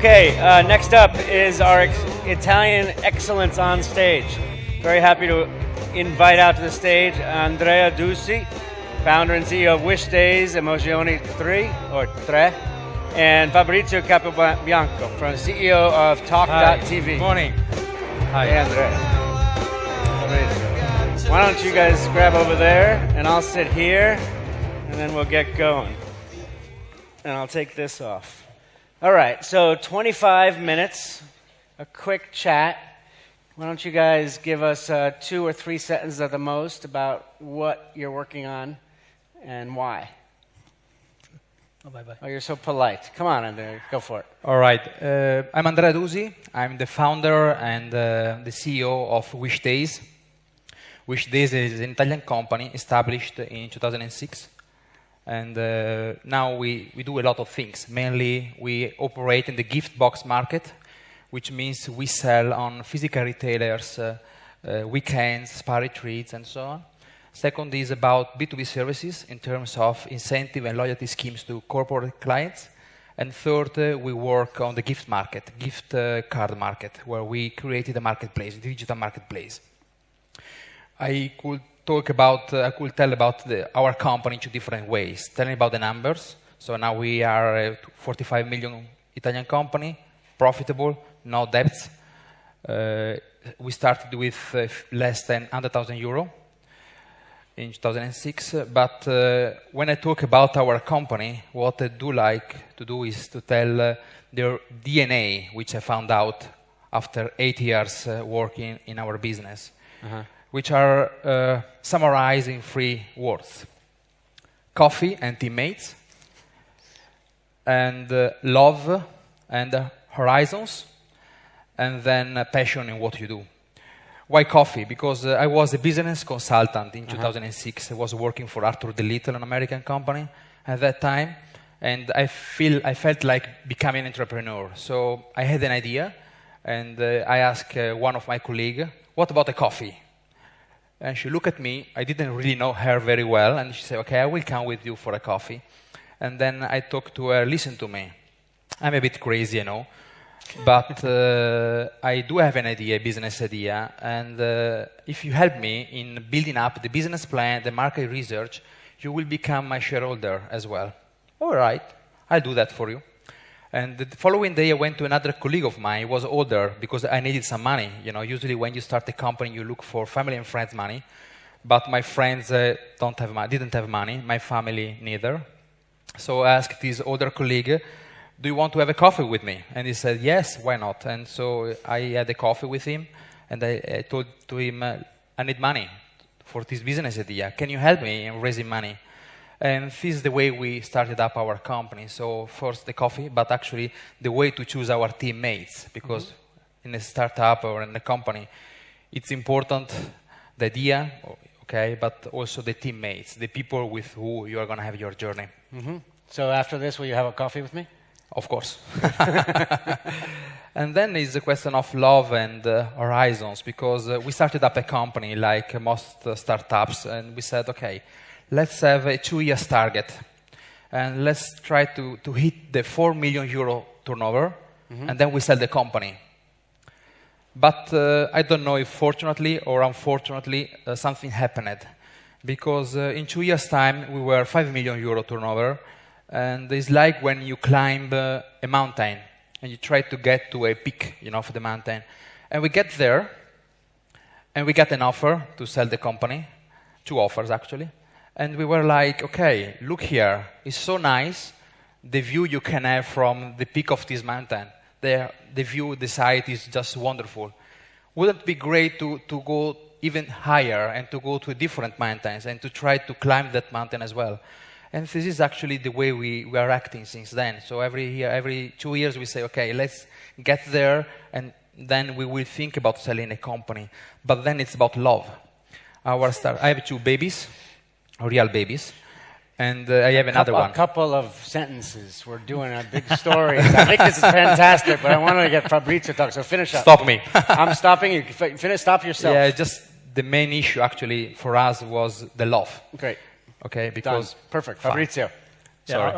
Okay, next up is our Italian excellence on stage. Very happy to invite out to the stage Andrea Dusi, founder and CEO of Wish Days, Emozioni 3, and Fabrizio Capobianco, CEO of Talk.tv. Good morning. Hi. Hey, Andrea. Fabrizio. Why don't you guys grab over there, and I'll sit here, and then we'll get going. And I'll take this off. All right, so 25 minutes, a quick chat. Why don't you guys give us 2 or 3 sentences at the most about what you're working on and why? Oh, bye-bye. Oh, you're so polite. Come on, Andrea, go for it. All right. I'm Andrea Dusi. I'm the founder and the CEO of Wish Days. Wish Days is an Italian company established in 2006. And now we do a lot of things. Mainly, we operate in the gift box market, which means we sell on physical retailers, weekends, spa retreats, and so on. Second is about B2B services in terms of incentive and loyalty schemes to corporate clients. And third, we work on the gift market, gift card market, where we created a marketplace, a digital marketplace. I could tell about our company in 2 different ways. Telling about the numbers. So now we are a 45 million Italian company, profitable, no debts. We started with less than 100,000 euro in 2006. But when I talk about our company, what I do like to do is to tell their DNA, which I found out after 8 years working in our business. Which are summarized in 3 words: coffee and teammates, and love and horizons, and then passion in what you do. Why coffee? Because I was a business consultant in 2006. I was working for Arthur De Little, an American company at that time, and I felt like becoming an entrepreneur. So I had an idea, and I asked one of my colleagues, "What about a coffee?" And she looked at me. I didn't really know her very well. And she said, "Okay, I will come with you for a coffee." And then I talked to her, "Listen to me. I'm a bit crazy, you know. But I do have an idea, a business idea. And if you help me in building up the business plan, the market research, you will become my shareholder as well." "All right, I'll do that for you." And the following day, I went to another colleague of mine. He was older because I needed some money. You know, usually when you start a company, you look for family and friends' money. But my friends didn't have money. My family neither. So I asked this older colleague, "Do you want to have a coffee with me?" And he said, "Yes, why not?" And so I had a coffee with him, and I told to him, "I need money for this business idea. Can you help me in raising money?" And this is the way we started up our company. So first the coffee, but actually the way to choose our teammates, because in a startup or in a company, it's important the idea, okay, but also the teammates, the people with who you are going to have your journey. So after this, will you have a coffee with me? Of course. And then is the question of love and horizons, because we started up a company like most startups, and we said, okay, let's have a 2-year target, and let's try to hit the 4 million euro turnover, and then we sell the company. But I don't know if fortunately or unfortunately something happened, because in 2 years' time we were 5 million euro turnover, and it's like when you climb a mountain and you try to get to a peak, you know, of the mountain, and we get there, and we get an offer to sell the company, 2 offers actually. And we were like, okay, look here, it's so nice, the view you can have from the peak of this mountain. The view, the sight is just wonderful. Wouldn't it be great to go even higher and to go to different mountains and to try to climb that mountain as well? And this is actually the way we are acting since then. So every 2 years we say, okay, let's get there, and then we will think about selling a company. But then it's about love. I have 2 babies. Real babies, and I have another one. A couple of sentences. We're doing a big story. I think this is fantastic, but I wanted to get Fabrizio to talk, so finish up. Stop me. I'm stopping you. Finish. Stop yourself. Yeah, just the main issue actually for us was the love. Great. Okay, because... Done. Perfect. Fabrizio. Sorry.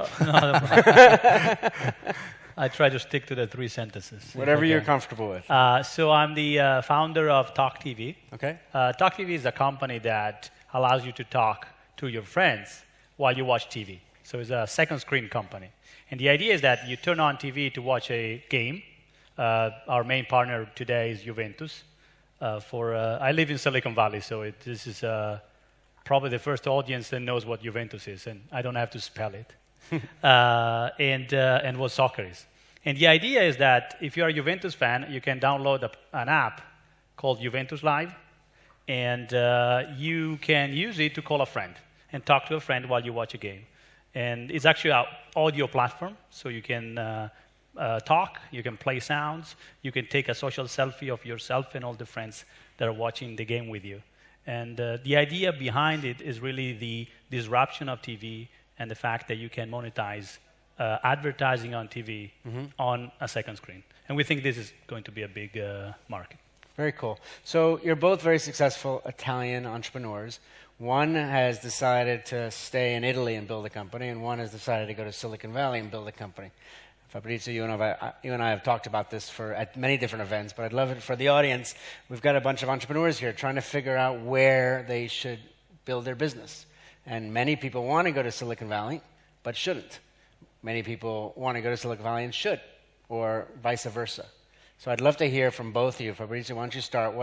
I try to stick to the 3 sentences. Whatever you're comfortable with. So I'm the founder of Talk TV. Okay. Talk TV is a company that allows you to talk to your friends while you watch TV. So it's a second screen company. And the idea is that you turn on TV to watch a game. Our main partner today is Juventus. I live in Silicon Valley, so this is probably the first audience that knows what Juventus is, and I don't have to spell it, and what soccer is. And the idea is that if you're a Juventus fan, you can download an app called Juventus Live, and you can use it to call a friend and talk to a friend while you watch a game. And it's actually an audio platform, so you can talk, you can play sounds, you can take a social selfie of yourself and all the friends that are watching the game with you. And the idea behind it is really the disruption of TV and the fact that you can monetize advertising on TV on a second screen. And we think this is going to be a big market. Very cool. So you're both very successful Italian entrepreneurs. One has decided to stay in Italy and build a company, and one has decided to go to Silicon Valley and build a company. Fabrizio, you and I have talked about this at many different events, but I'd love it for the audience. We've got a bunch of entrepreneurs here trying to figure out where they should build their business. And many people want to go to Silicon Valley, but shouldn't. Many people want to go to Silicon Valley and should, or vice versa. So I'd love to hear from both of you. Fabrizio, why don't you start?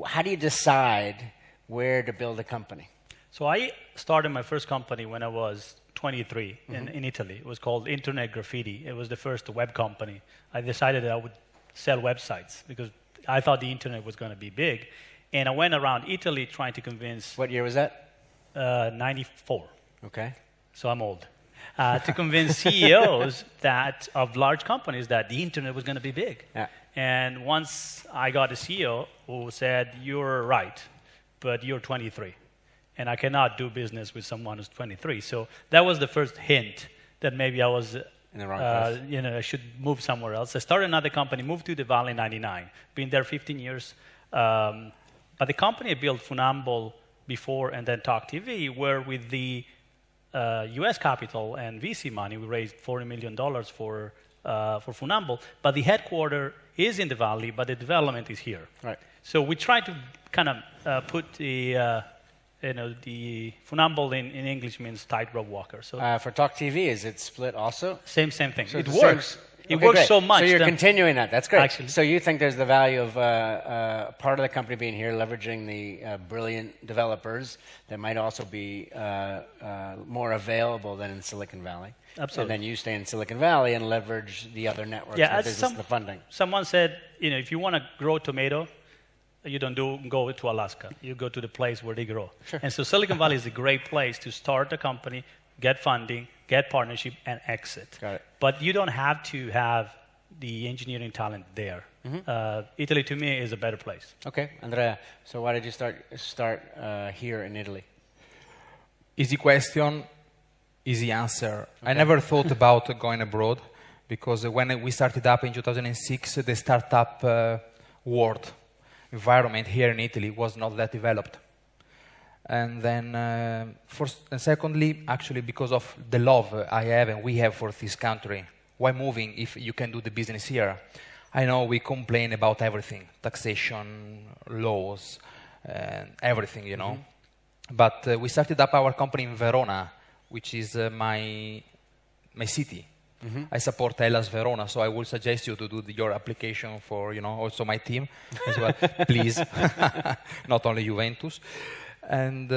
How do you decide where to build a company? So I started my first company when I was 23 in Italy. It was called Internet Graffiti. It was the first web company. I decided that I would sell websites because I thought the internet was going to be big. And I went around Italy trying to convince... What year was that? 94. Okay. So I'm old. To convince CEOs of large companies that the internet was going to be big. Yeah. And once I got a CEO who said, "You're right, but you're 23. And I cannot do business with someone who's 23. So that was the first hint that maybe I was, in the wrong place. I should move somewhere else. I started another company, moved to the Valley in 99. Been there 15 years. But the company I built, Funambul, before and then Talk TV, where with the US capital and VC money, we raised $40 million for Funambul. But the headquarters is in the Valley, but the development is here. Right. So we try to kind of put the Funambul in English means tightrope walker. So for Talk TV, is it split also? same thing. So it it's works. It Okay, works great. so much. So you're continuing that. That's great. Actually. So you think there's the value of part of the company being here, leveraging the brilliant developers that might also be more available than in Silicon Valley. Absolutely. And then you stay in Silicon Valley and leverage the other networks, the business, the funding. Someone said, if you want to grow tomato, you don't go to Alaska. You go to the place where they grow. Sure. And so Silicon Valley is a great place to start a company, get funding, get partnership, and exit. Got it. But you don't have to have the engineering talent there. Italy, to me, is a better place. Okay, Andrea. So why did you start here in Italy? Easy question, easy answer. Okay. I never thought about going abroad because when we started up in 2006, the startup world environment here in Italy was not that developed. And then, first and secondly, actually because of the love I have and we have for this country. Why moving if you can do the business here? I know we complain about everything, taxation, laws, everything, you know. But we started up our company in Verona, which is my city. I support Hellas Verona, so I would suggest you to do your application for, also my team as well, please, not only Juventus. And,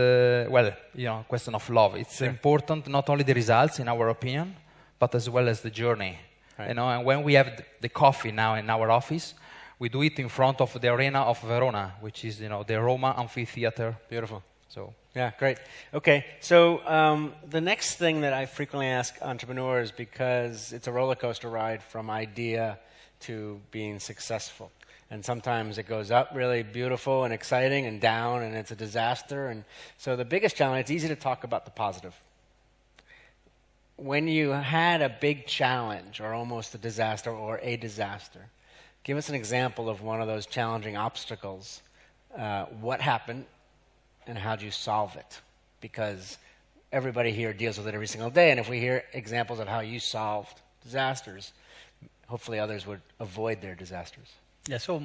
question of love. It's important, not only the results, in our opinion, but as well as the journey. Right. And when we have the coffee now in our office, we do it in front of the Arena of Verona, which is, the Roma Amphitheater. Beautiful. So. Yeah, great. Okay, so the next thing that I frequently ask entrepreneurs, because it's a roller coaster ride from idea to being successful. And sometimes it goes up really beautiful and exciting and down and it's a disaster. And so the biggest challenge, it's easy to talk about the positive. When you had a big challenge or almost a disaster, give us an example of one of those challenging obstacles. What happened and how do you solve it? Because everybody here deals with it every single day. And if we hear examples of how you solved disasters, hopefully others would avoid their disasters? Yeah, so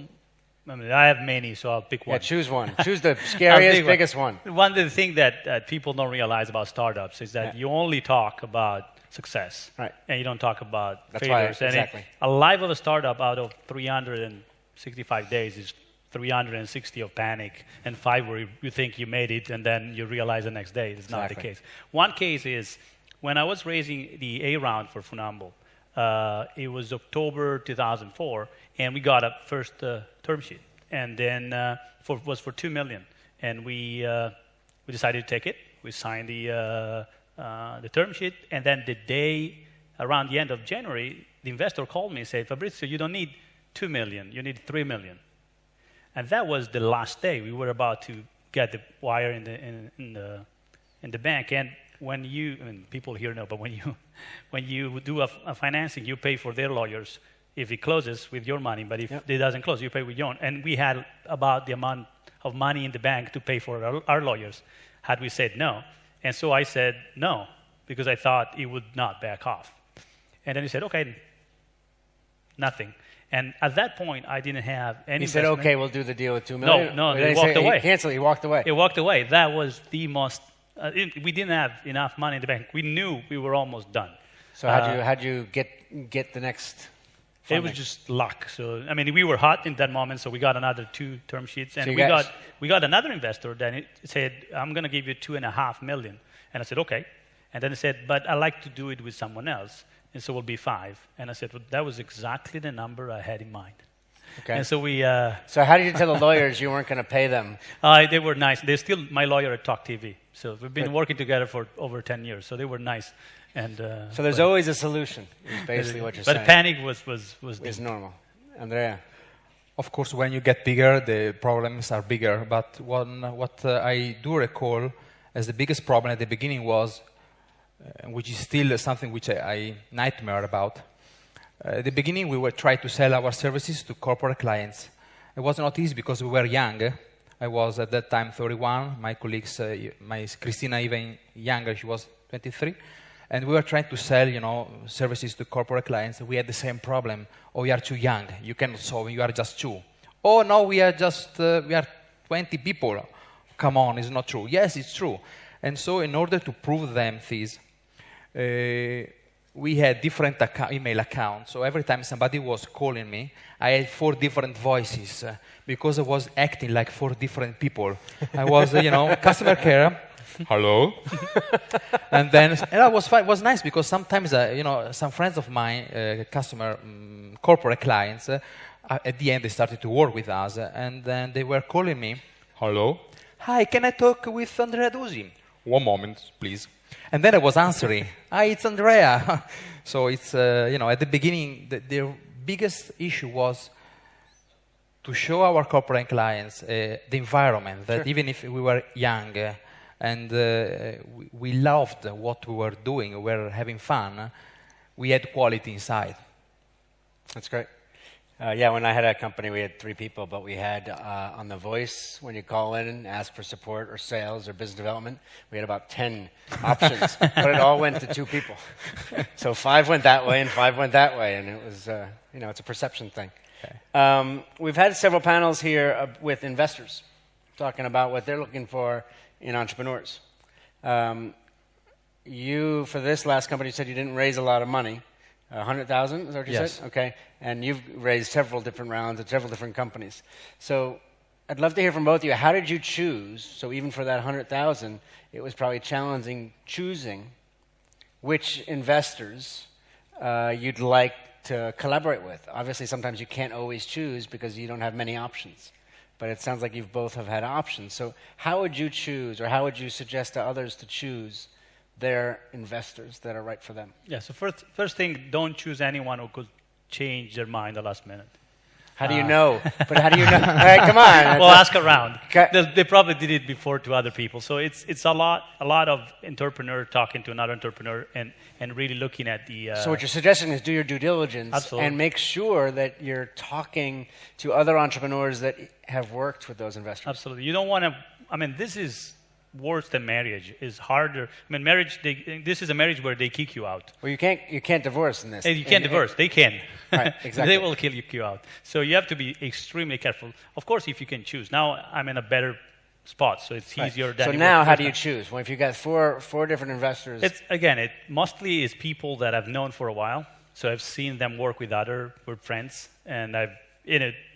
I mean, I have many, so I'll pick one. Yeah, choose one. Choose the scariest, biggest one. One of the things that people don't realize about startups is that you only talk about success, right, and you don't talk about That's failures. Why, exactly. And a life of a startup out of 365 days is 360 of panic, and 5 where you think you made it, and then you realize the next day it's not the case. One case is when I was raising the A round for Funambule. It was October 2004, and we got a first term sheet, and then was for $2 million, and we decided to take it. We signed the term sheet, and then the day around the end of January, the investor called me and said, "Fabrizio, you don't need $2 million, you need $3 million." And that was the last day. We were about to get the wire in the bank, and when you, I mean, people here know, but when you do a financing, you pay for their lawyers if it closes with your money, but if it doesn't close, you pay with your own. And we had about the amount of money in the bank to pay for our lawyers had we said no. And so I said no, because I thought it would not back off. And then he said, okay, nothing. And at that point, I didn't have any. He said, okay, we'll do the deal with $2 million. No, he walked away. He canceled, he walked away. He walked away. That was the most, we didn't have enough money in the bank. We knew we were almost done. So how'd you get the next funding? It was just luck. So, I mean, we were hot in that moment, so we got another 2 term sheets. And so we got another investor that said, I'm going to give you $2.5 million. And I said, okay. And then he said, but I like to do it with someone else. And so it will be 5. And I said, well, that was exactly the number I had in mind. Okay. And so we... so how did you tell the lawyers you weren't going to pay them? They were nice. They're still my lawyer at Talk TV. So we've been working together for over 10 years. So they were nice. And so there's always a solution, is basically what you're saying. But panic was is normal. Andrea? Of course, when you get bigger, the problems are bigger. But what I do recall as the biggest problem at the beginning was, which is still something which I nightmare about. At the beginning, we were trying to sell our services to corporate clients. It was not easy because we were young. I was at that time 31. My colleagues, Christina even younger, she was 23. And we were trying to sell, services to corporate clients. We had the same problem. Oh, you are too young. You cannot solve. You are just 2. Oh, no, we are just, we are 20 people. Come on, it's not true. Yes, it's true. And so in order to prove them this, we had different email accounts. So every time somebody was calling me, I had 4 different voices because I was acting like 4 different people. I was, customer care. Hello. and that was fine. It was nice because sometimes, some friends of mine, corporate clients, at the end they started to work with us, and then they were calling me. Hello. Hi, can I talk with Andrea Dusi? 1 moment, please. And then I was answering, hi, it's Andrea. So it's, at the beginning, the biggest issue was to show our corporate clients the environment, that even if we were young and we loved what we were doing, we were having fun, we had quality inside. That's great. When I had a company, we had 3 people, but we had on the voice, when you call in and ask for support or sales or business development, we had about 10 options, but it all went to 2 people. So 5 went that way and 5 went that way, and it was, it's a perception thing. Okay. We've had several panels here with investors talking about what they're looking for in entrepreneurs. You, for this last company, said you didn't raise a lot of money. 100,000, is that what you said? Okay. And you've raised several different rounds at several different companies. So I'd love to hear from both of you. How did you choose? So even for that 100,000, it was probably challenging choosing which investors you'd like to collaborate with. Obviously, sometimes you can't always choose because you don't have many options. But it sounds like you both have had options. So how would you choose, or how would you suggest to others to choose their investors that are right for them? Yeah, so first thing, don't choose anyone who could change their mind the last minute. How do you know? But how do you know? All right, come on. Well, ask around. Okay. They probably did it before to other people. So it's a lot of entrepreneur talking to another entrepreneur and really looking at the... So what you're suggesting is do your due diligence. Absolutely. And make sure that you're talking to other entrepreneurs that have worked with those investors. Absolutely. You don't want to... I mean, this is worse than marriage. It's harder. I mean, marriage. This is a marriage where they kick you out. Well, you can't divorce in this. And you can't divorce. They can. Right, exactly. They will kill you out. So you have to be extremely careful. Of course, if you can choose. Now I'm in a better spot, so it's easier than. So now, how do you choose? Well, if you got four different investors, it mostly is people that I've known for a while. So I've seen them work with friends, and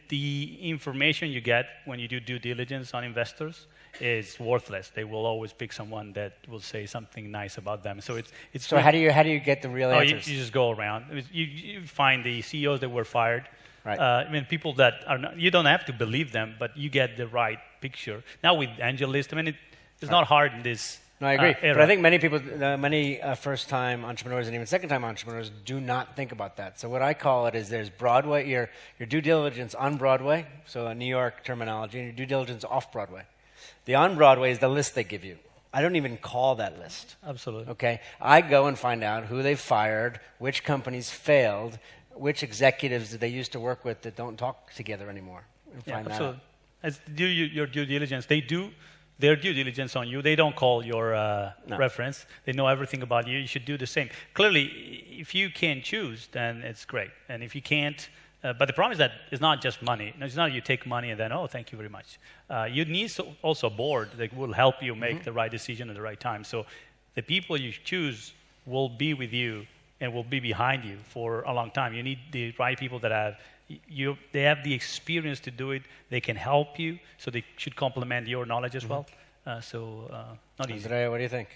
the information you get when you do due diligence on investors is worthless. They will always pick someone that will say something nice about them. So it's. So how do you get the real answers? You just go around. You find the CEOs that were fired. Right. I mean, people that are not, you don't have to believe them, but you get the right picture. Now with AngelList, I mean, it's not hard in this. No, I agree. Era. But I think many people, many first-time entrepreneurs and even second-time entrepreneurs do not think about that. So what I call it is there's Broadway, your due diligence on Broadway, so a New York terminology, and your due diligence off Broadway. The on Broadway is the list they give you. I don't even call that list. Absolutely. Okay? I go and find out who they fired, which companies failed, which executives did they used to work with that don't talk together anymore, and find that out. As your due diligence, they do their due diligence on you. They don't call your reference. They know everything about you. You should do the same. Clearly, if you can choose, then it's great. And if you can't, but the problem is that it's not just money. It's not you take money and then, oh, thank you very much. You need also a board that will help you make the right decision at the right time. So the people you choose will be with you and will be behind you for a long time. You need the right people that they have the experience to do it. They can help you, so they should complement your knowledge as well. Not easy. Andrea, what do you think?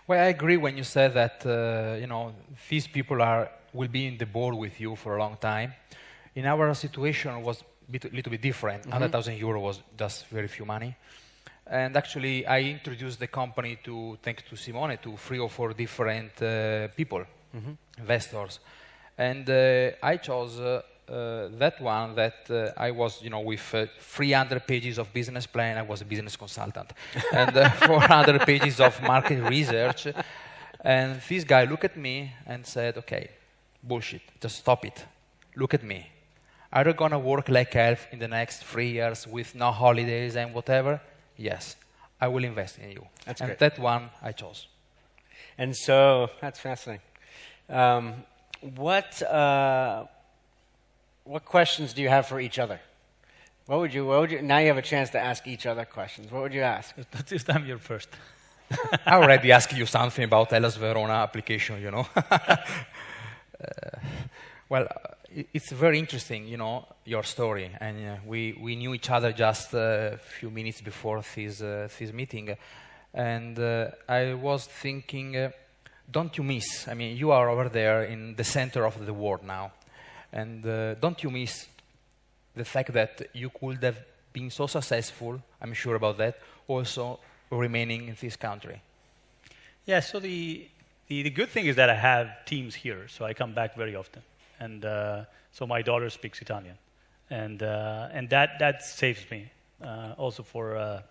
Well, I agree when you said that these people will be in the board with you for a long time. In our situation, it was a little bit different. 100,000 euro was just very few money. And actually, I introduced the company thanks to Simone, to 3 or 4 different people, investors. And I chose that one that I was, with 300 pages of business plan. I was a business consultant. And 400 pages of market research. And this guy looked at me and said, okay, bullshit, just stop it. Look at me. Are you going to work like hell in the next 3 years with no holidays and whatever? Yes, I will invest in you. That's and great. That one I chose. And so, that's fascinating. What questions do you have for each other? What would you, now you have a chance to ask each other questions. What would you ask? This time you're first. I already asked you something about Hellas Verona application, Well, it's very interesting, your story. And we knew each other just a few minutes before this meeting. And I was thinking, don't you miss, you are over there in the center of the world now. And don't you miss the fact that you could have been so successful, I'm sure about that, also remaining in this country? Yeah, so the good thing is that I have teams here, so I come back very often. And so my daughter speaks Italian. And that saves me also for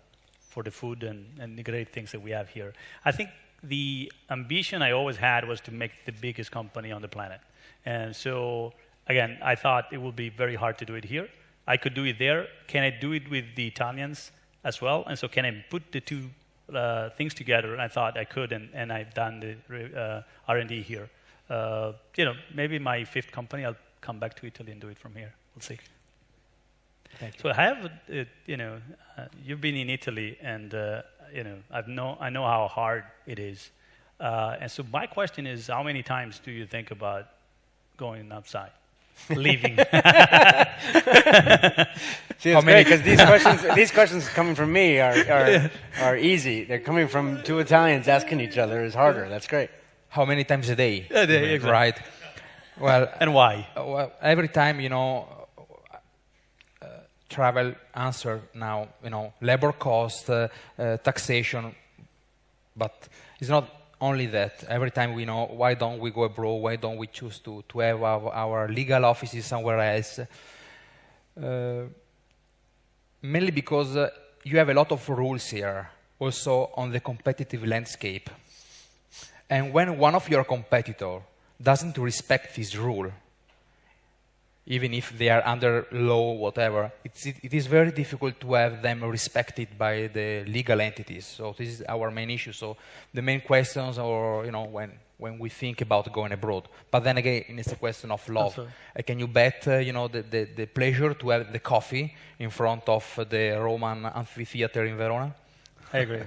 the food and the great things that we have here. I think the ambition I always had was to make the biggest company on the planet. And so, again, I thought it would be very hard to do it here. I could do it there. Can I do it with the Italians as well? And so can I put the two things together? And I thought I could, and I've done the R&D here. Maybe my 5th company, I'll come back to Italy and do it from here. We'll see. Thank you. So I have, you've been in Italy, and I know how hard it is. And so my question is, how many times do you think about going outside, leaving? See, it's great because these questions coming from me are easy. They're coming from 2 Italians asking each other is harder. That's great. How many times a day? A day, exactly. Right. Well, and why? Well, every time, travel answer now, labor cost, taxation, but it's not only that. Every time we know, why don't we go abroad? Why don't we choose to have our legal offices somewhere else? Mainly because you have a lot of rules here, also on the competitive landscape. And when one of your competitors doesn't respect this rule, even if they are under law, whatever, it is very difficult to have them respected by the legal entities. So this is our main issue. So the main questions are, when we think about going abroad. But then again, it's a question of love. Can you bet, the pleasure to have the coffee in front of the Roman amphitheater in Verona? I agree.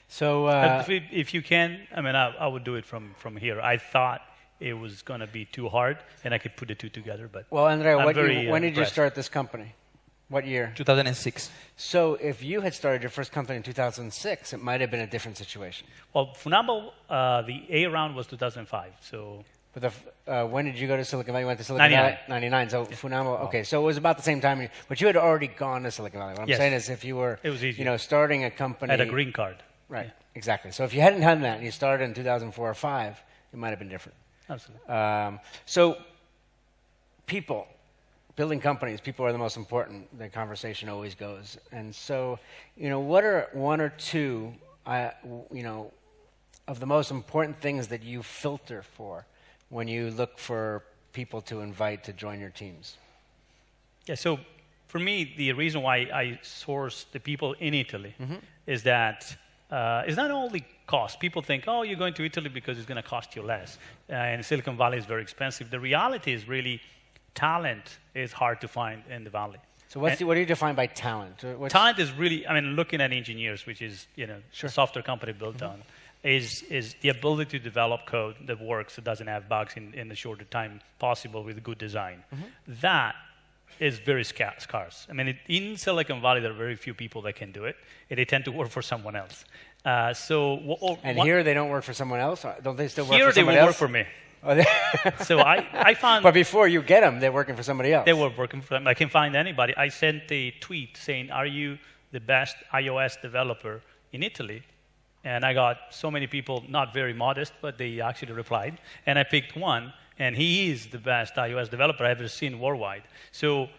So if you can, I would do it from here. I thought it was going to be too hard, and I could put the two together. But well, Andrea, when did you impressed. start this company? What year? 2006. So if you had started your first company in 2006, it might have been a different situation. Well, Funambile, the A round was 2005. So. But when did you go to Silicon Valley? You went to Silicon Valley? 99. So yeah. Funambile, okay. So it was about the same time. But you had already gone to Silicon Valley. What I'm saying is if you were, it was easy. Starting a company. Had a green card. Right, exactly. So if you hadn't done that and you started in 2004 or 5, it might have been different. Absolutely. So people, building companies, people are the most important. The conversation always goes. And so, what are one or two, of the most important things that you filter for when you look for people to invite to join your teams? Yeah, so for me, the reason why I source the people in Italy is that it's not only cost. People think, oh, you're going to Italy because it's going to cost you less. And Silicon Valley is very expensive. The reality is really talent is hard to find in the Valley. So what do you define by talent? Talent is really, looking at engineers, which is, a software company built on, is the ability to develop code that works, that doesn't have bugs in the shorter time possible with good design. That is very scarce. In Silicon Valley, there are very few people that can do it, and they tend to work for someone else. Here they don't work for someone else? Don't they still work for someone else? Here they will work for me. So I found... But before you get them, they're working for somebody else. They were working for them. I can find anybody. I sent a tweet saying, are you the best iOS developer in Italy? And I got so many people, not very modest, but they actually replied. And I picked one, and he is the best iOS developer I've ever seen worldwide. So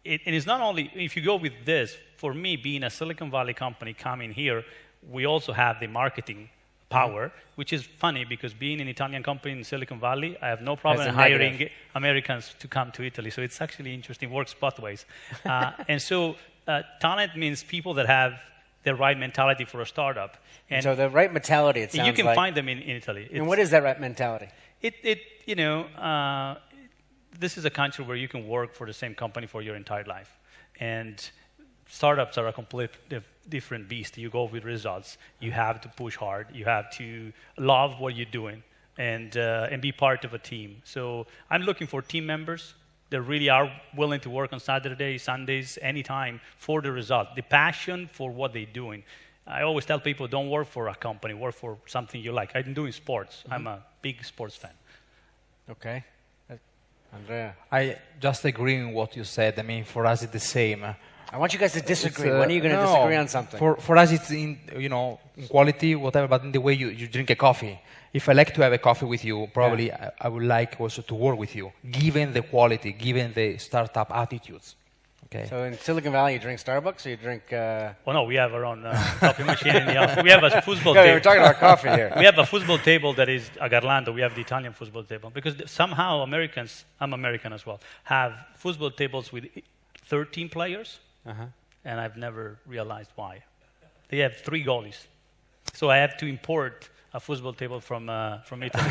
it is not only, if you go with this, for me, being a Silicon Valley company coming here, we also have the marketing power, which is funny because being an Italian company in Silicon Valley, I have no problem hiring Americans to come to Italy. So it's actually interesting, works both ways. And so talent means people that have the right mentality for a startup. And so the right mentality, it sounds like. You can find them in Italy. And what is that right mentality? This is a country where you can work for the same company for your entire life. And startups are a completely different beast. You go with results. You have to push hard. You have to love what you're doing and be part of a team. So I'm looking for team members that really are willing to work on Saturdays, Sundays, anytime for the result, the passion for what they're doing. I always tell people, don't work for a company, work for something you like. I'm doing sports. I'm a big sports fan. Okay. Andrea? I just agree with what you said. For us, it's the same. I want you guys to disagree. When are you going to disagree on something? For us, it's in quality, whatever, but in the way you drink a coffee. If I like to have a coffee with you, probably I would like also to work with you, given the quality, given the startup attitudes. Okay. So in Silicon Valley, you drink Starbucks or you drink... Oh, no, we have our own coffee machine in the office. We have a football table. We're talking about coffee here. We have a football table that is a Garlando. We have the Italian football table. Because somehow Americans, I'm American as well, have football tables with 13 players. And I've never realized why. They have 3 goalies. So I have to import a football table from Italy.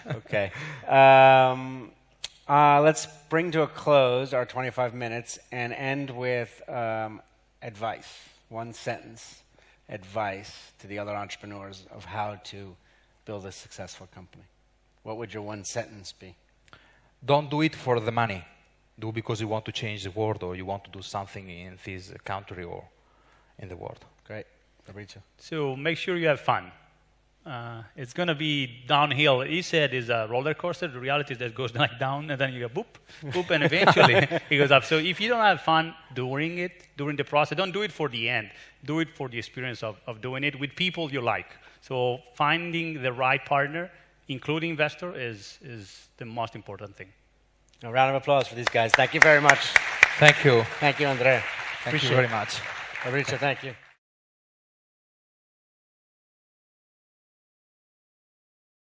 Okay. Let's bring to a close our 25 minutes and end with advice. One sentence advice to the other entrepreneurs of how to build a successful company. What would your one sentence be? Don't do it for the money. Do because you want to change the world or you want to do something in this country or in the world. Great. Fabrizio? So make sure you have fun. It's going to be downhill. He said it's a roller coaster. The reality is that it goes like down and then you go boop, boop, and eventually it goes up. So if you don't have fun during the process, don't do it for the end. Do it for the experience of doing it with people you like. So finding the right partner, including investor, is the most important thing. A round of applause for these guys. Thank you very much. Thank you. Thank you, Andrea. Thank you very much. Fabrizio, thank you.